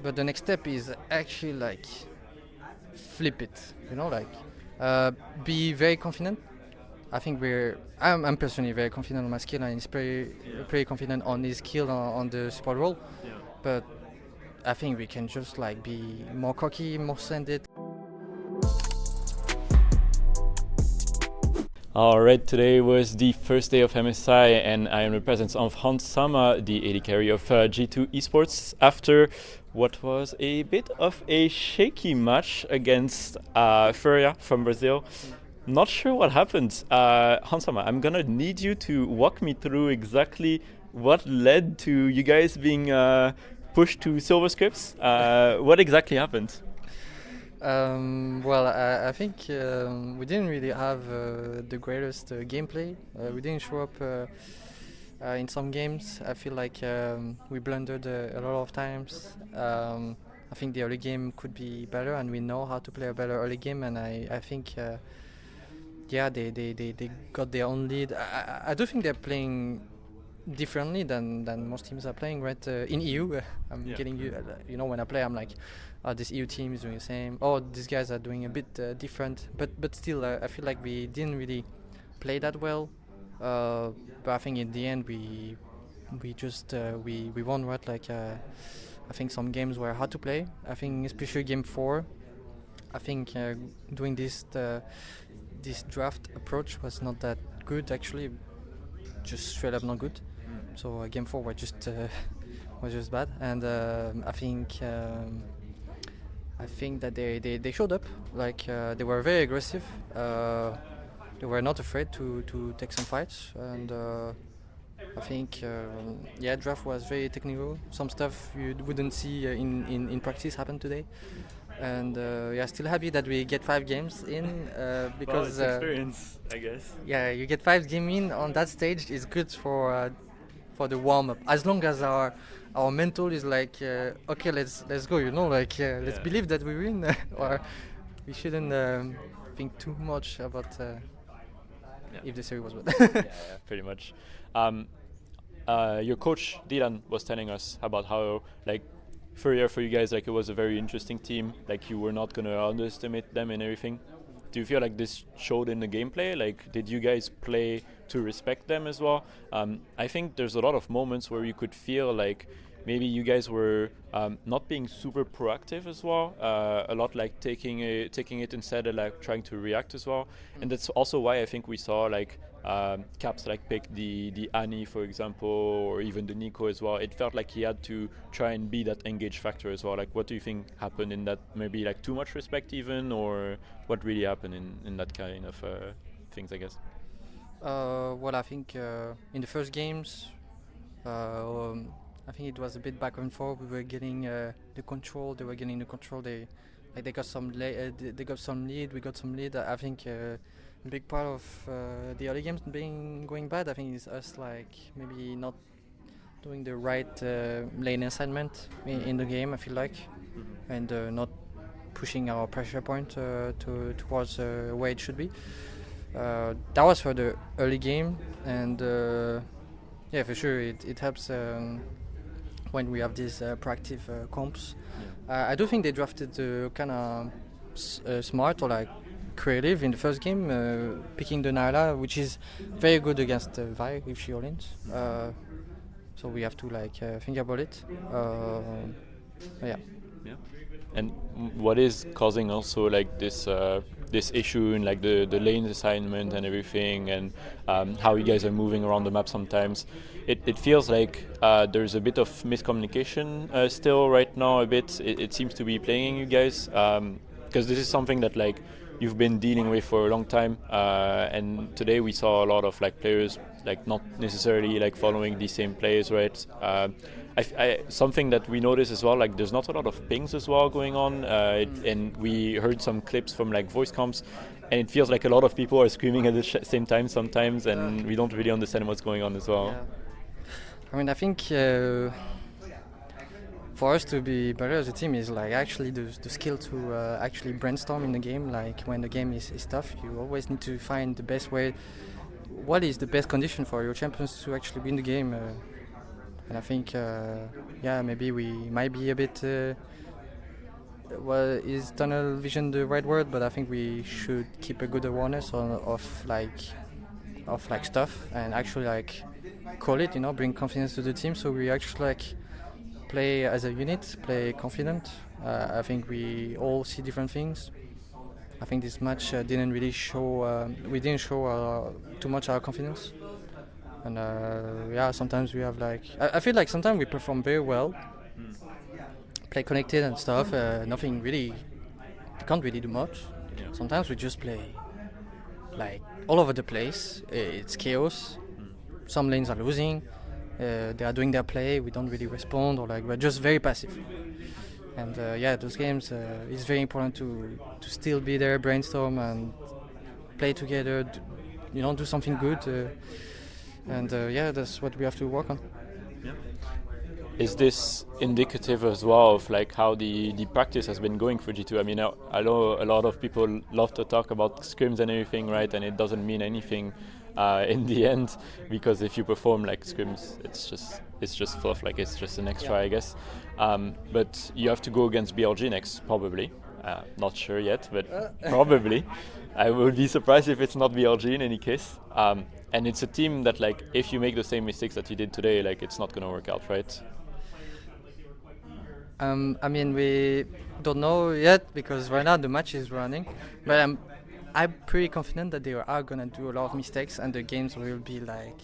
but the next step is actually like flip it, be very confident. I think I'm personally very confident on my skill, and he's pretty confident on his skill on the support role. Yeah. But I think we can just like be more cocky, more sanded. Alright, today was the first day of MSI, and I am in the presence of Hans Sama, the AD carry of G2 Esports, after what was a bit of a shaky match against FURIA from Brazil. Not sure what happened. Hans Sama, I'm gonna need you to walk me through exactly what led to you guys being pushed to silver scripts. What exactly happened? I think we didn't really have the greatest gameplay. We didn't show up in some games. I feel like we blundered a lot of times. I think the early game could be better, and we know how to play a better early game. And I think, they got their own lead. I do think they're playing differently than most teams are playing, right? In EU, getting when I play, I'm like, this EU team is doing the same. Oh, these guys are doing a bit different. But still, I feel like we didn't really play that well. But I think in the end, we won. Right? I think some games were hard to play. I think especially game 4. I think doing this draft approach was not that good actually. Just straight up not good. So game 4 was just bad, and I think that they showed up. They were very aggressive. They were not afraid to take some fights, and I think draft was very technical. Some stuff you wouldn't see in practice happen today. And still happy that we get 5 games in because it's experience, I guess. Yeah, you get 5 games in on that stage is good for the warm up. As long as our mental is like okay, let's go. Let's believe that we win, or we shouldn't think too much about if the series was bad. Pretty much. Your coach Dylan was telling us about how FURIA for you guys, it was a very interesting team. You were not gonna underestimate them and everything. Do you feel like this showed in the gameplay? Did you guys play to respect them as well? I think there's a lot of moments where you could feel like maybe you guys were not being super proactive as well. A lot taking it instead of trying to react as well. And that's also why I think we saw Caps pick the Annie, for example, or even the Nico as well. It felt like he had to try and be that engaged factor as well. What do you think happened in that? Maybe too much respect even, or what really happened in that kind of things, I guess? I think in the first games, I think it was a bit back and forth. We were getting the control. They were getting the control. They got some they got some lead. We got some lead. I think a big part of the early games going bad. I think is us maybe not doing the right lane assignment in the game. I feel like, and not pushing our pressure point towards where it should be. That was for the early game, and for sure it helps when we have these proactive comps. I do think they drafted kind of smart or creative in the first game, picking the Naila, which is very good against Vi if she all-ins. So we have to think about it. And what is causing also this issue in the lane assignment and everything, and how you guys are moving around the map sometimes? It feels like there's a bit of miscommunication still right now. It seems to be playing you guys, because this is something that you've been dealing with for a long time, and today we saw a lot of players not necessarily following the same plays, right? Something that we noticed as well, there's not a lot of pings as well going on, and we heard some clips from voice comms, and it feels like a lot of people are screaming at the same time sometimes, and we don't really understand what's going on as well. Yeah. I think for us to be better as a team is actually the skill to actually brainstorm in the game. When the game is tough, you always need to find the best way. What is the best condition for your champions to actually win the game? And I think, maybe we might be a bit. Well, is tunnel vision the right word? But I think we should keep a good awareness of stuff and actually like call it, bring confidence to the team. So we actually like play as a unit, play confident. I think we all see different things. I think this match didn't really show. We didn't show too much our confidence. And sometimes we have like. I feel like sometimes we perform very well, play connected and stuff. Nothing really. We can't really do much. Yeah. Sometimes we just play like all over the place. It's chaos. Some lanes are losing. They are doing their play. We don't really respond, or like we're just very passive. And those games, it's very important to still be there, brainstorm and play together. Do something good. That's what we have to work on. Yeah. Is this indicative as well of like how the practice has been going for G2? I mean, I know a lot of people love to talk about scrims and everything, right? And it doesn't mean anything in the end, because if you perform like scrims, it's just fluff, like it's just an extra, I guess. But you have to go against BLG next, probably. Not sure yet, but probably. I would be surprised if it's not BLG in any case. And it's a team that, like, if you make the same mistakes that you did today, like, it's not going to work out, right? I mean, we don't know yet because right now the match is running. But I'm pretty confident that they are gonna do a lot of mistakes and the games will be like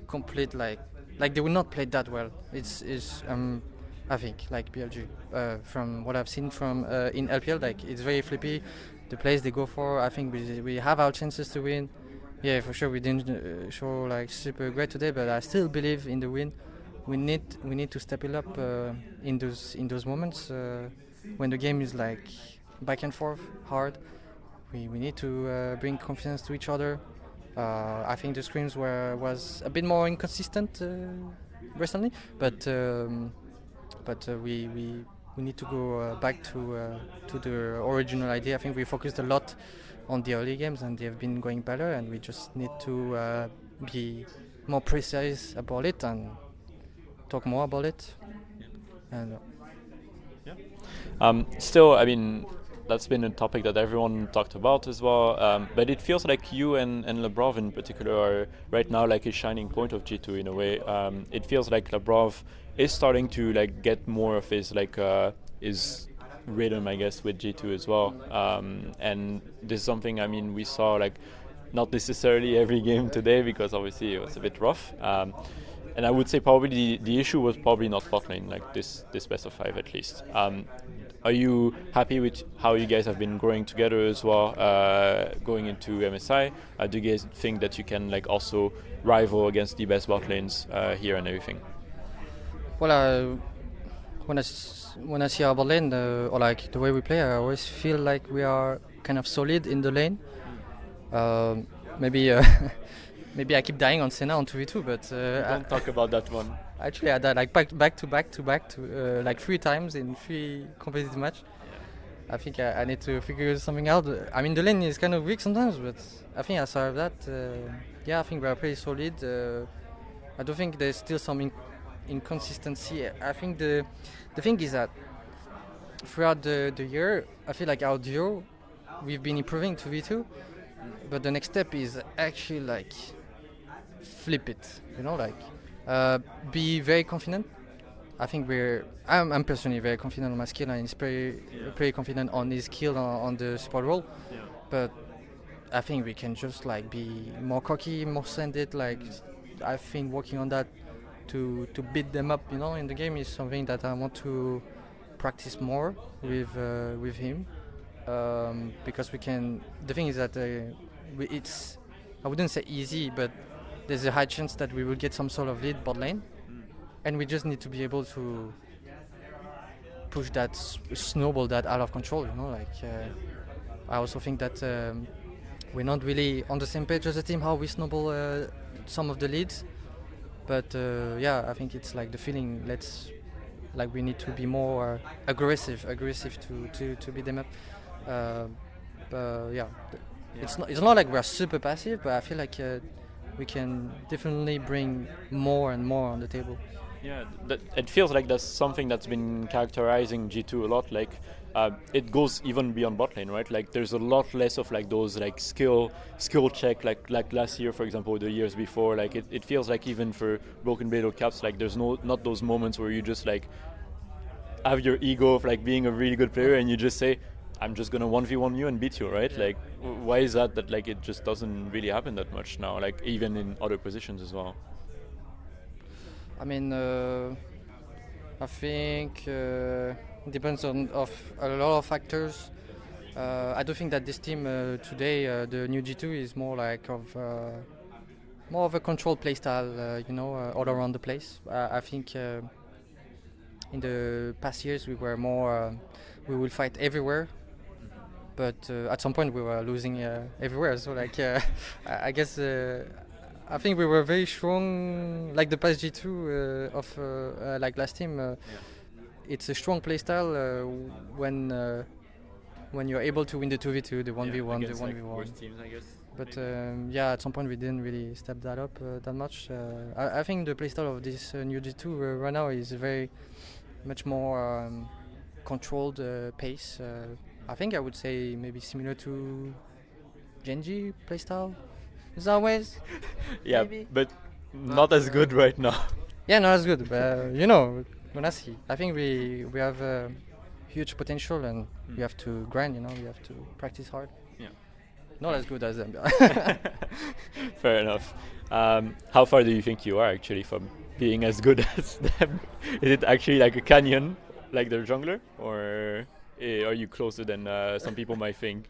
complete, like they will not play that well. It's I think like BLG. From what I've seen from in LPL, like it's very flippy. The plays they go for, I think we have our chances to win. Yeah, for sure we didn't show like super great today, but I still believe in the win. We need to step it up in those moments when the game is like back and forth hard. We need to bring confidence to each other. I think the scrims was a bit more inconsistent recently, but we need to go back to the original idea. I think we focused a lot on the early games and they have been going better, and we just need to be more precise about it and talk more about it. And still, I mean, that's been a topic that everyone talked about as well. But it feels like you and Labrov in particular are right now like a shining point of G2 in a way. It feels like Labrov is starting to like get more of his like his rhythm, I guess, with G2 as well. And this is something, I mean, we saw like not necessarily every game today because obviously it was a bit rough. And I would say probably the issue was probably not bot lane, like this best of 5 at least. Are you happy with how you guys have been growing together as well, going into MSI? Do you guys think that you can like also rival against the best bot lanes here and everything? Well, when I see our bot lane or like the way we play, I always feel like we are kind of solid in the lane. Maybe I keep dying on Senna on 2v2, but don't talk about that one. Actually, I died like back to like 3 times in 3 competitive matches. Yeah. I think I need to figure something out. I mean, the lane is kind of weak sometimes, but I think I solved that. I think we are pretty solid. I don't think there's still some inconsistency. I think the thing is that throughout the year, I feel like our duo, we've been improving 2v2, but the next step is actually like flip it, be very confident. I think I'm personally very confident on my skill, and he's pretty confident on his skill on the support role. Yeah. But I think we can just like be more cocky, more sanded. Like I think working on that to beat them up, in the game is something that I want to practice more with him. Because we can. The thing is that it's, I wouldn't say easy, but there's a high chance that we will get some sort of lead bot lane, and we just need to be able to push that snowball that out of control. I also think that we're not really on the same page as a team how we snowball some of the leads, but I think it's like the feeling. We need to be more aggressive to beat them up. It's not like we're super passive, but I feel like we can definitely bring more and more on the table. Yeah, it feels like that's something that's been characterizing G2 a lot. Like, it goes even beyond bot lane, right? Like, there's a lot less of like those like skill check, like last year, for example, the years before. Like, it feels like even for Broken Blade or Caps, like there's not those moments where you just like have your ego of like being a really good player and you just say, I'm just gonna 1v1 you and beat you, right? Like, why is that like it just doesn't really happen that much now? Like, even in other positions as well. I mean, I think it depends on a lot of factors. I do think that this team today, the new G2, is more like more of a controlled playstyle, all around the place. I think in the past years we were more, we will fight everywhere, but at some point we were losing everywhere. So like, I guess. I think we were very strong, like the past G2 of like last team. It's a strong playstyle when you're able to win the 2v2, the 1v1, the 1v1. Worst teams, I guess. But at some point we didn't really step that up that much. I think the playstyle of this new G2 right now is very much more controlled pace. I think I would say maybe similar to Genji playstyle. In some ways. Yeah, maybe. but not as good right now. Yeah, not as good, but gonna see. I think we have huge potential and we have to grind, we have to practice hard. Yeah. Not as good as them. Fair enough. How far do you think you are actually from being as good as them? Is it actually like a canyon, like their jungler, or are you closer than some people might think?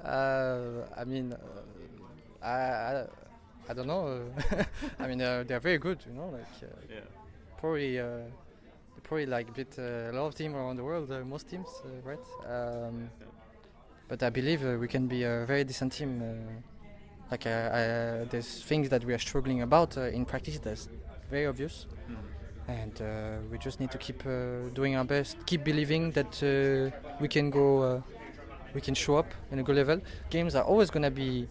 I mean, I don't know. I mean, they're very good, probably like beat a lot of teams around the world, most teams, right? But I believe we can be a very decent team. There's things that we are struggling about in practice that's very obvious. And we just need to keep doing our best, keep believing that we can go, we can show up in a good level. Games are always gonna be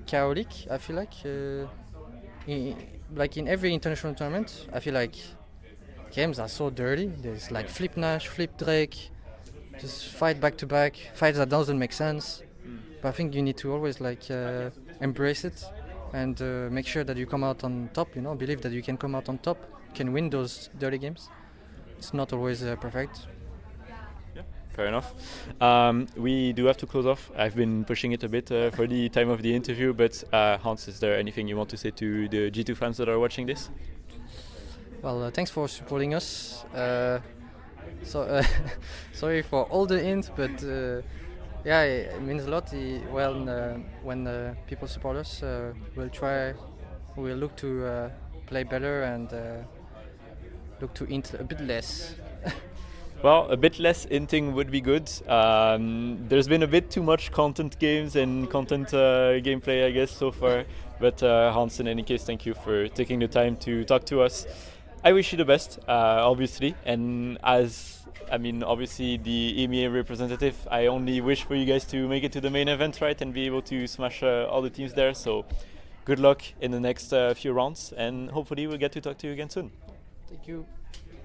chaotic. I feel like, in every international tournament, I feel like games are so dirty. There's like flip Nash, flip Drake, just fight back to back, fights that doesn't make sense. But I think you need to always embrace it and make sure that you come out on top. Believe that you can come out on top, can win those dirty games. It's not always perfect. Fair enough. We do have to close off. I've been pushing it a bit for the time of the interview, but Hans, is there anything you want to say to the G2 fans that are watching this? Well, thanks for supporting us. Sorry for all the hints, but it means a lot. When people support us, we'll look to play better and look to hint a bit less. Well, a bit less hinting would be good. There's been a bit too much content games and content gameplay, I guess, so far. But Hans, in any case, thank you for taking the time to talk to us. I wish you the best, obviously. And obviously the EMEA representative, I only wish for you guys to make it to the main event, right, and be able to smash all the teams there. So good luck in the next few rounds, and hopefully we'll get to talk to you again soon. Thank you.